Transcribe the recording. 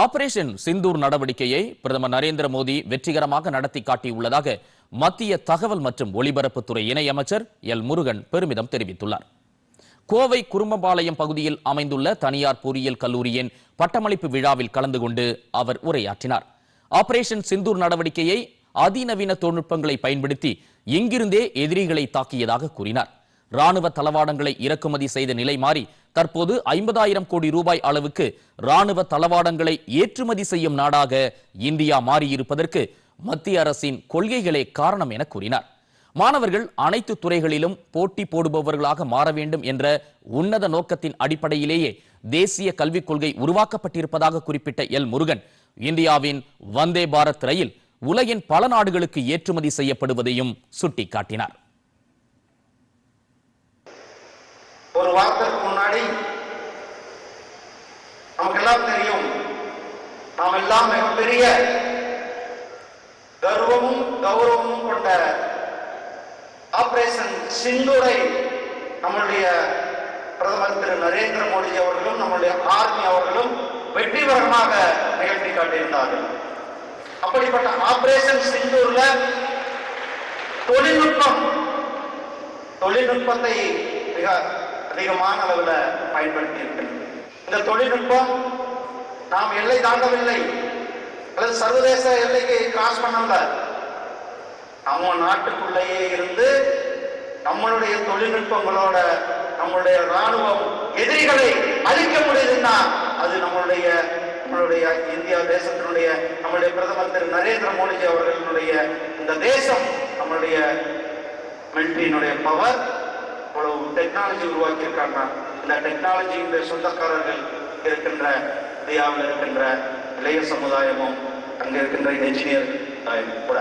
Operation Sindoor நடவடிக்கையை பிரதமர் நரேந்திர மோடி வெற்றிகரமாக நடத்தி காட்டியுள்ளதாக மத்திய தகவல் மற்றும் ஒலிபரப்புத்துறை இணையமைச்சர் எல் முருகன் பெருமிதம் தெரிவித்துள்ளார். கோவை குரும்பபாளையம் பகுதியில் அமைந்துள்ள தனியார் பொறியியல் கல்லூரியின் பட்டமளிப்பு விழாவில் கலந்து கொண்டு அவர் உரையாற்றினார். ஆபரேஷன் சிந்தூர் நடவடிக்கையை அதிநவீன தொழில்நுட்பங்களை பயன்படுத்தி இங்கிருந்தே எதிரிகளை தாக்கியதாக கூறினார். ராணுவ தளவாடங்களை இறக்குமதி செய்த நிலை மாறி தற்போது 50,000 கோடி ரூபாய் அளவுக்கு ராணுவ தளவாடங்களை ஏற்றுமதி செய்யும் நாடாக இந்தியா மாறியிருப்பதற்கு மத்திய அரசின் கொள்கைகளே காரணம் என கூறினார். மாணவர்கள் அனைத்து துறைகளிலும் போட்டி போடுபவர்களாக மாற வேண்டும் என்ற உன்னத நோக்கத்தின் அடிப்படையிலேயே தேசிய கல்விக் கொள்கை உருவாக்கப்பட்டிருப்பதாக குறிப்பிட்ட எல் முருகன், இந்தியாவின் வந்தே பாரத் ரயில் உலகின் பல நாடுகளுக்கு ஏற்றுமதி செய்யப்படுவதையும் சுட்டிக்காட்டினார். ஒரு வாரத்திற்கு முன்னாடி நமக்கெல்லாம் தெரியும், நாம் எல்லாம் மிகப்பெரிய கர்வமும் கௌரவமும் கொண்ட ஆபரேஷன் சிந்தூரை நம்முடைய பிரதமர் திரு நரேந்திர மோடி அவர்களும் நம்முடைய ஆர்மி அவர்களும் வெற்றிகரமாக நிகழ்த்தி காட்டியிருந்தார்கள். அப்படிப்பட்ட ஆபரேஷன் சிந்தூர்ல தொழில்நுட்பத்தை மிக அதிகமான அளவில் பயன்படுத்தி இருக்கிறது. இந்த தொழில்நுட்பம் நாம் எல்லை தாண்டவில்லை அல்லது சர்வதேச எல்லைக்கு கிராஸ் பண்ணல, நம்ம நாட்டுக்குள்ளேயே இருந்து நம்மளுடைய தொழில்நுட்பங்களோட நம்மளுடைய ராணுவம் எதிரிகளை அழிக்க முடியுதுன்னா அது நம்மளுடைய இந்தியா தேசத்தினுடைய நம்முடைய பிரதமர் திரு நரேந்திர மோடி அவர்களுடைய இந்த தேசம், நம்மளுடைய மிலிட்டரியினுடைய பவர், இவ்வளவு டெக்னாலஜி உருவாக்கி இருக்காங்க. இந்த டெக்னாலஜியுடைய சொந்தக்காரர்கள் இருக்கின்ற இந்தியாவில் இருக்கின்ற இளைய சமுதாயமும் அங்கே இருக்கின்ற என்ஜினியர் கூட